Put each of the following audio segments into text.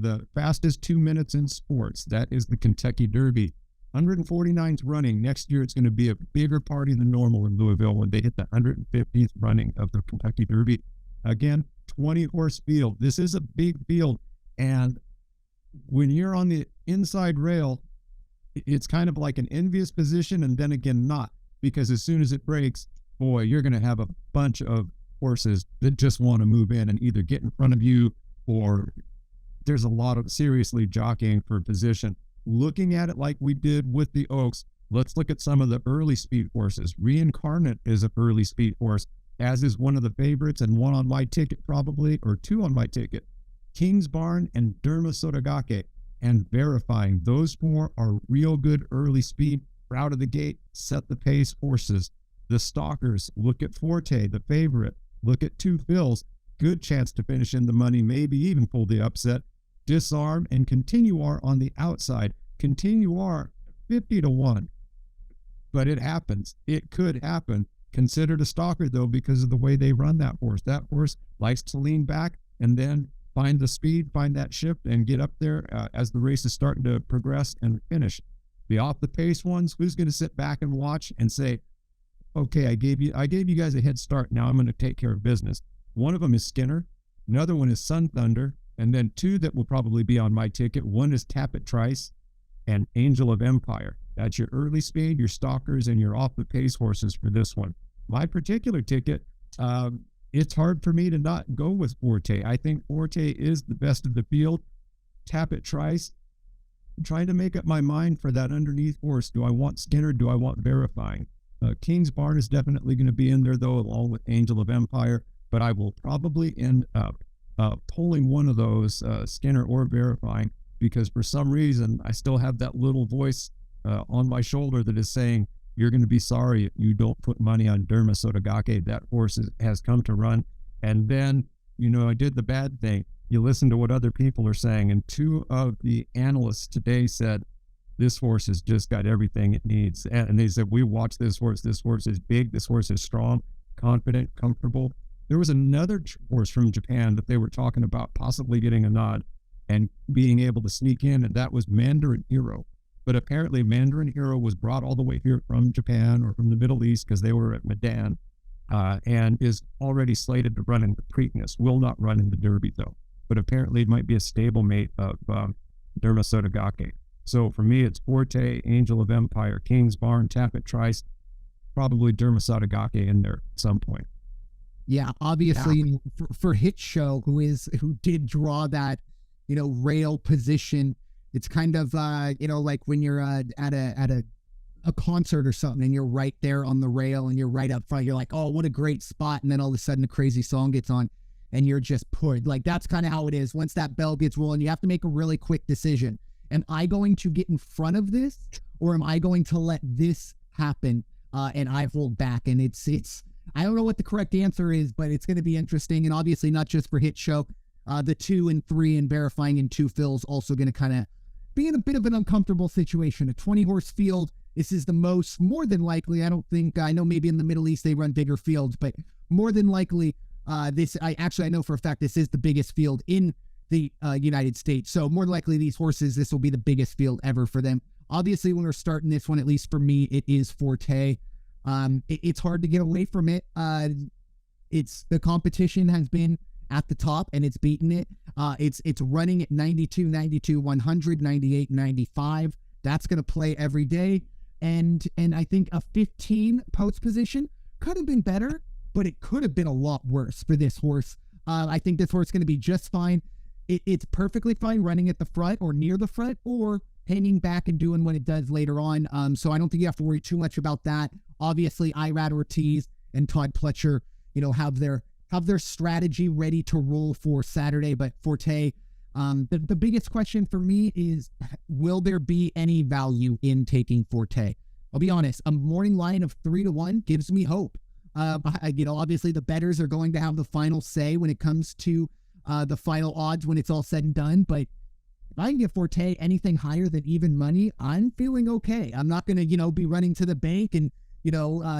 the fastest 2 minutes in sports. That is the Kentucky Derby. 149th running. Next year, it's going to be a bigger party than normal in Louisville when they hit the 150th running of the Kentucky Derby. Again, 20-horse field. This is a big field. And when you're on the inside rail, it's kind of like an envious position, and then again, not. Because as soon as it breaks, boy, you're going to have a bunch of horses that just want to move in and either get in front of you, or there's a lot of seriously jockeying for position. Looking at it like we did with the Oaks, let's look at some of the early speed horses. Reincarnate is an early speed horse, as is one of the favorites, and one on my ticket probably, or two on my ticket. King's Barn and Derma Sotogake, and Verifying. Those four are real good early speed, out of the gate, set the pace horses. The Stalkers, look at Forte, the favorite. Look at Two Fills, good chance to finish in the money, maybe even pull the upset. Disarm and Continuar on the outside. Continuar, 50-1. But it happens. It could happen. Considered a stalker, though, because of the way they run that horse. That horse likes to lean back and then find the speed, find that shift, and get up there as the race is starting to progress and finish. The off-the-pace ones, who's going to sit back and watch and say, okay, I gave you guys a head start. Now I'm going to take care of business. One of them is Skinner. Another one is Sun Thunder. And then two that will probably be on my ticket. One is Tappet Trice and Angel of Empire. That's your early speed, your stalkers, and your off-the-pace horses for this one. My particular ticket, it's hard for me to not go with Forte. I think Forte is the best of the field. Tappet Trice, I'm trying to make up my mind for that underneath horse. Do I want Skinner? Do I want Verifying? King's Barn is definitely going to be in there, though, along with Angel of Empire. But I will probably end up pulling one of those, Skinner or Verifying, because for some reason I still have that little voice on my shoulder that is saying, you're going to be sorry if you don't put money on Derma Sotogake. That horse has come to run. And then, I did the bad thing. You listen to what other people are saying, and two of the analysts today said, this horse has just got everything it needs. And they said, we watched this horse. This horse is big. This horse is strong, confident, comfortable. There was another horse from Japan that they were talking about possibly getting a nod and being able to sneak in, and that was Mandarin Hero. But apparently Mandarin Hero was brought all the way here from Japan or from the Middle East because they were at Medan, and is already slated to run in the Preakness. Will not run in the Derby, though. But apparently it might be a stablemate of Derma Sotogake. So for me, it's Forte, Angel of Empire, King's Barn, Tappet Trice, probably Derma Sotogake in there at some point. Yeah, obviously for Hit Show, who did draw that, rail position, it's kind of like when you're at a concert or something and you're right there on the rail and you're right up front. You're like, oh, what a great spot, and then all of a sudden a crazy song gets on and you're just put. Like, that's kind of how it is. Once that bell gets rolling, you have to make a really quick decision. Am I going to get in front of this, or am I going to let this happen and I hold back? And it's I don't know what the correct answer is, but it's going to be interesting. And obviously not just for Hit Show, the 2 and 3 and Verifying and Two Fills also going to kind of be in a bit of an uncomfortable situation. A 20-horse field, this is the more than likely, I know maybe in the Middle East they run bigger fields, but more than likely I know for a fact this is the biggest field in the United States. So more than likely these horses, this will be the biggest field ever for them. Obviously when we're starting this one, at least for me, it is Forte. It's hard to get away from it. The competition has been at the top and it's beaten it. It's running at 92, 100, 98, 95. That's going to play every day. And I think a 15 post position could have been better, but it could have been a lot worse for this horse. I think this horse is going to be just fine. It's perfectly fine running at the front or near the front, or hanging back and doing what it does later on. So I don't think you have to worry too much about that. Obviously, Irad Ortiz and Todd Pletcher, have their strategy ready to roll for Saturday. But Forte, the biggest question for me is, will there be any value in taking Forte? I'll be honest, a morning line of 3-1 gives me hope. Obviously the bettors are going to have the final say when it comes to the final odds when it's all said and done. But if I can get Forte anything higher than even money, I'm feeling okay. I'm not going to, be running to the bank and,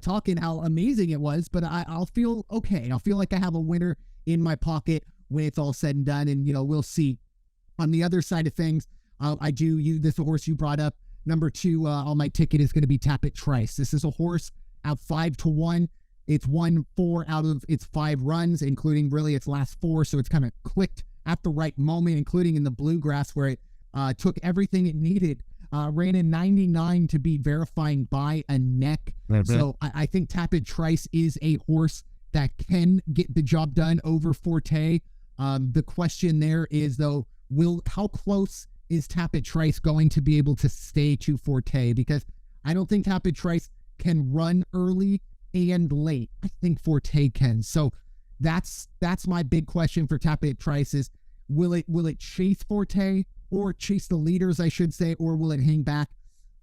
talking how amazing it was, but I'll feel okay. I'll feel like I have a winner in my pocket when it's all said and done. And, we'll see On the other side of things, this is a horse you brought up. Number 2 on my ticket is going to be Tapit Trice. This is a horse at 5-1. It's won 4 out of its 5 runs, including really its last 4. So it's kind of clicked at the right moment, including in the bluegrass where it took everything it needed. Ran in 99 to be verifying by a neck. So I think Tapit Trice is a horse that can get the job done over Forte. The question there is, though, how close is Tapit Trice going to be able to stay to Forte? Because I don't think Tapit Trice can run early and late. I think Forte can. So that's my big question for Tapit Trice is, will it chase Forte, or chase the leaders, I should say, or will it hang back?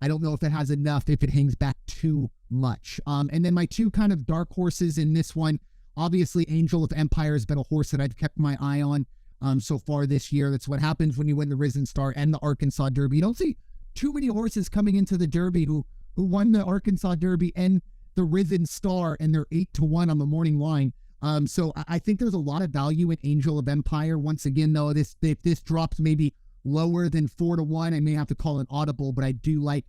I don't know if it has enough, if it hangs back too much. And then my 2 kind of dark horses in this one, obviously Angel of Empire has been a horse that I've kept my eye on so far this year. That's what happens when you win the Risen Star and the Arkansas Derby. You don't see too many horses coming into the Derby who won the Arkansas Derby and the Risen Star, and they're 8-1 on the morning line. So I think there's a lot of value in Angel of Empire. Once again, though, if this drops maybe lower than 4-1, I may have to call an audible, but I do like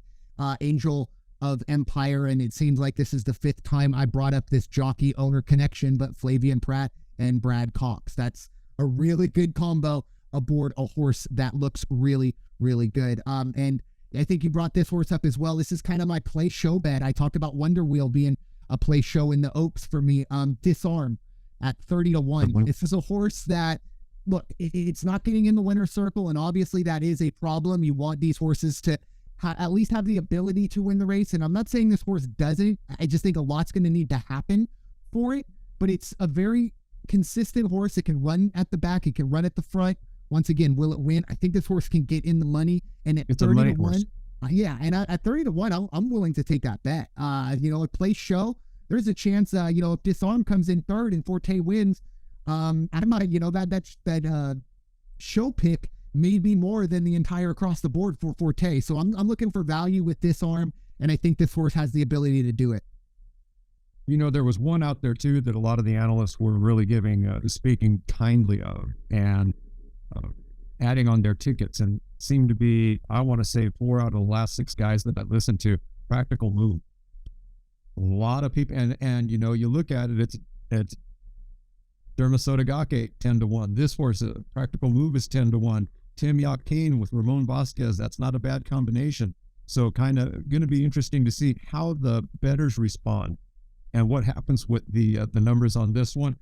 Angel of Empire, and it seems like this is the 5th time I brought up this jockey owner connection, but Flavian Pratt and Brad Cox. That's a really good combo aboard a horse that looks really, really good. And I think you brought this horse up as well. This is kind of my play show bet. I talked about Wonder Wheel being a play show in the Oaks for me. Disarm at 30-1. This is a horse that, look, it's not getting in the winner's circle, and obviously that is a problem. You want these horses to at least have the ability to win the race, and I'm not saying this horse doesn't. I just think a lot's going to need to happen for it, but it's a very consistent horse. It can run at the back. It can run at the front. Once again, will it win? I think this horse can get in the money, and at 30-1, yeah, and at 30-1, I'm willing to take that bet. A play show, there's a chance, if Disarm comes in 3rd and Forte wins, I'm not, that show pick may be more than the entire across the board for Forte. So I'm looking for value with Disarm, and I think this horse has the ability to do it. There was one out there too that a lot of the analysts were really speaking kindly of, and adding on their tickets, and seemed to be, I want to say, 4 out of the last 6 guys that I listened to, Practical Move. A lot of people, and you look at it, it's Dermasotagake 10-1. This horse, Practical Move, is 10-1. Tim Yakane with Ramon Vasquez, that's not a bad combination. So kind of going to be interesting to see how the bettors respond and what happens with the numbers on this one.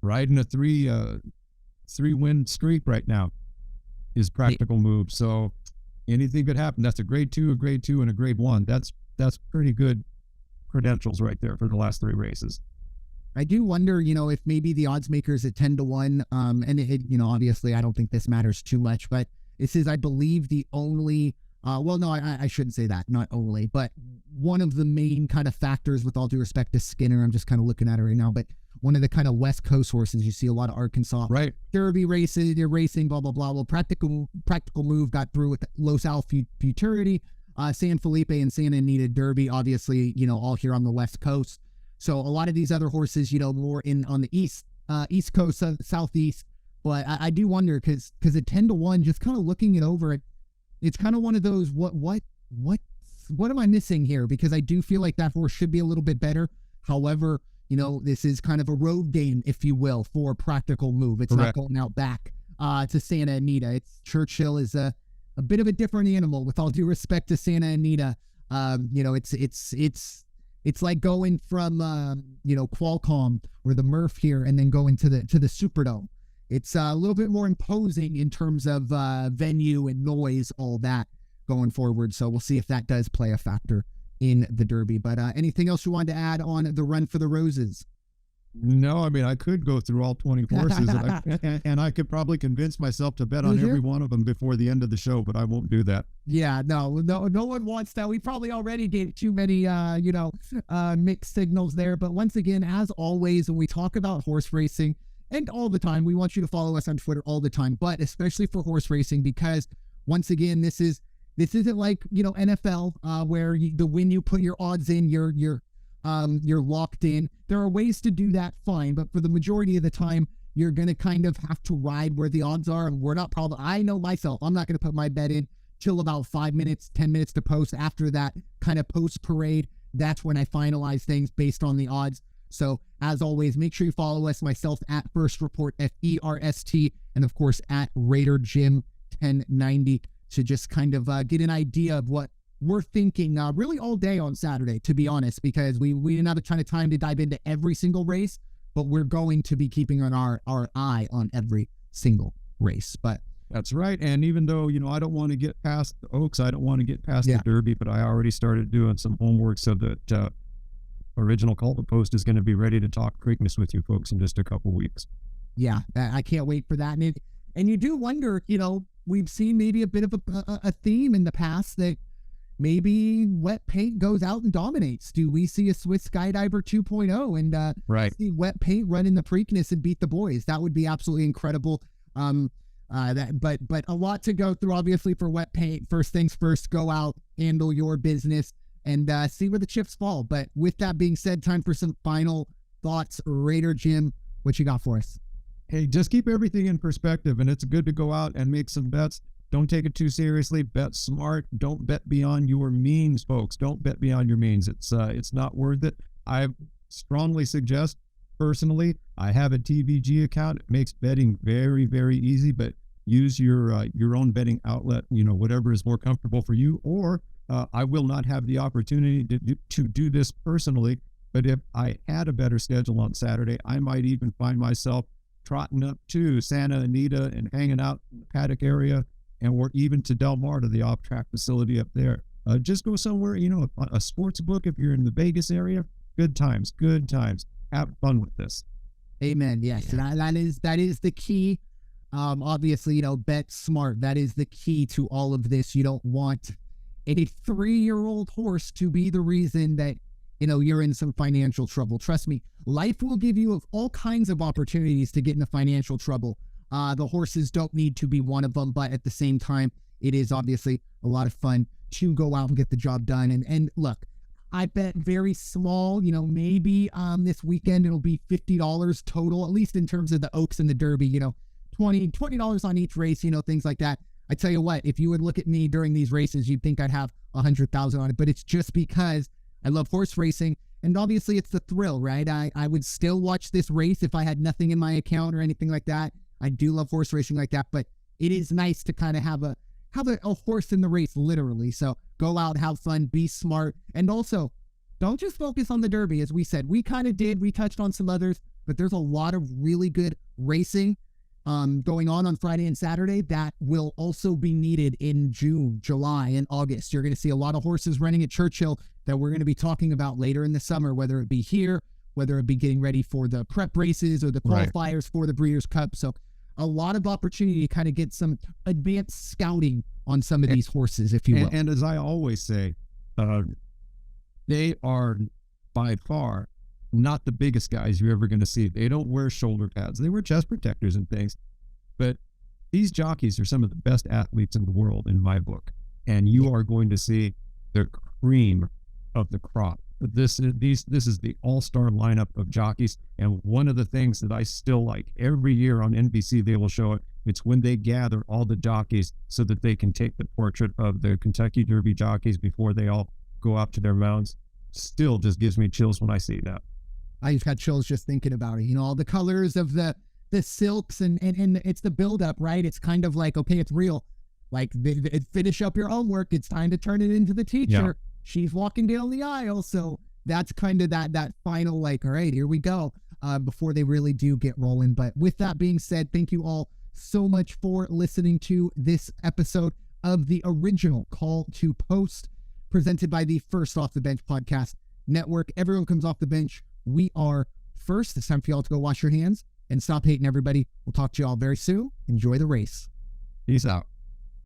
Riding a 3-win streak right now is Practical Move. So anything could happen. That's a grade 2, and a grade 1. That's pretty good credentials right there for the last 3 races. I do wonder, if maybe the odds makers at 10-1, and it, obviously I don't think this matters too much, but this is, I believe, the only, I shouldn't say that, not only, but one of the main kind of factors, with all due respect to Skinner, I'm just kind of looking at it right now, but one of the kind of West Coast horses, you see a lot of Arkansas Derby races, they're racing, blah, blah, blah. Well, Practical Move got through with Los Al Futurity, San Felipe and Santa Anita Derby, obviously, all here on the West Coast. So a lot of these other horses, more on the East Coast, Southeast. But I do wonder, because at 10-1, just kind of looking it over, it's kind of one of those, what am I missing here? Because I do feel like that horse should be a little bit better. However, this is kind of a road game, if you will, for Practical Move. It's not going out back to Santa Anita. Churchill is a bit of a different animal, with all due respect to Santa Anita. It's like going from, Qualcomm or the Murph here, and then going to the Superdome. It's a little bit more imposing in terms of venue and noise, all that going forward. So we'll see if that does play a factor in the Derby. But anything else you wanted to add on the Run for the Roses? No, I mean, I could go through all 20 horses, and I could probably convince myself to bet on every one of them before the end of the show, but I won't do that. Yeah, no one wants that. We probably already gave too many, mixed signals there. But once again, as always, when we talk about horse racing, and all the time, we want you to follow us on Twitter all the time, but especially for horse racing, because once again, this isn't like, NFL, where when you put your odds in, you're locked in. There are ways to do that fine, but for the majority of the time, you're going to kind of have to ride where the odds are. And we're not probably, I know myself, I'm not going to put my bet in till about 5 minutes, 10 minutes to post. After that kind of post parade, that's when I finalize things based on the odds. So as always, make sure you follow us, myself at First Report, FERST, and of course at Raider Jim 1090 to just kind of get an idea of what we're thinking really all day on Saturday, to be honest, because we didn't have a ton of time to dive into every single race, but we're going to be keeping on our eye on every single race. But that's right. And even though, I don't want to get past the Oaks, I don't want to get past the Derby, but I already started doing some homework so that Original Cult Post is going to be ready to talk Preakness with you folks in just a couple weeks. Yeah, I can't wait for that. And you do wonder, we've seen maybe a bit of a theme in the past that maybe wet paint goes out and dominates. Do we see a Swiss Skydiver 2.0 and see wet paint run in the Preakness and beat the boys? That would be absolutely incredible. But a lot to go through, obviously, for wet paint. First things first, go out, handle your business, and see where the chips fall. But with that being said, time for some final thoughts. Raider Jim, what you got for us? Hey, just keep everything in perspective, and it's good to go out and make some bets. Don't take it too seriously. Bet smart. Don't bet beyond your means, folks. Don't bet beyond your means. It's not worth it. I strongly suggest, personally, I have a TVG account. It makes betting very, very easy, but use your own betting outlet, whatever is more comfortable for you. Or I will not have the opportunity to do this personally, but if I had a better schedule on Saturday, I might even find myself trotting up to Santa Anita and hanging out in the paddock area, or even to Del Mar, to the off-track facility up there. Just go somewhere, a sports book if you're in the Vegas area. Good times. Have fun with this. Amen. Yes, and that is the key. Obviously, bet smart. That is the key to all of this. You don't want a 3-year-old horse to be the reason that you're in some financial trouble. Trust me, life will give you all kinds of opportunities to get into financial trouble. The horses don't need to be one of them, but at the same time, it is obviously a lot of fun to go out and get the job done. And look, I bet very small, maybe this weekend it'll be $50 total, at least in terms of the Oaks and the Derby, $20 on each race, things like that. I tell you what, if you would look at me during these races, you'd think I'd have 100,000 on it, but it's just because I love horse racing. And obviously it's the thrill, right? I would still watch this race if I had nothing in my account or anything like that. I do love horse racing like that, but it is nice to kind of have a horse in the race, literally. So go out, have fun, be smart. And also, don't just focus on the Derby. As we said, we touched on some others, but there's a lot of really good racing going on Friday and Saturday that will also be needed in June, July, and August. You're going to see a lot of horses running at Churchill that we're going to be talking about later in the summer, whether it be here, whether it be getting ready for the prep races or the qualifiers for the Breeders' Cup. So a lot of opportunity to kind of get some advanced scouting on some of these horses, if you will. And as I always say, they are by far not the biggest guys you're ever going to see. They don't wear shoulder pads. They wear chest protectors and things. But these jockeys are some of the best athletes in the world, in my book. And you are going to see the cream of the crop. This is the all-star lineup of jockeys. And one of the things that I still like, every year on NBC, they will show it. It's when they gather all the jockeys so that they can take the portrait of the Kentucky Derby jockeys before they all go out to their mounts. Still just gives me chills when I see that. I just got chills just thinking about it. All the colors of the silks and it's the buildup, right? It's kind of like, okay, it's real. Like, finish up your homework. It's time to turn it into the teacher. Yeah. She's walking down the aisle. So that's kind of that final, like, all right, here we go, before they really do get rolling. But with that being said, thank you all so much for listening to this episode of the original Call to Post, presented by the First Off the Bench podcast network. Everyone comes off the bench. We are first. It's time for y'all to go wash your hands and stop hating everybody. We'll talk to y'all very soon. Enjoy the race. Peace out.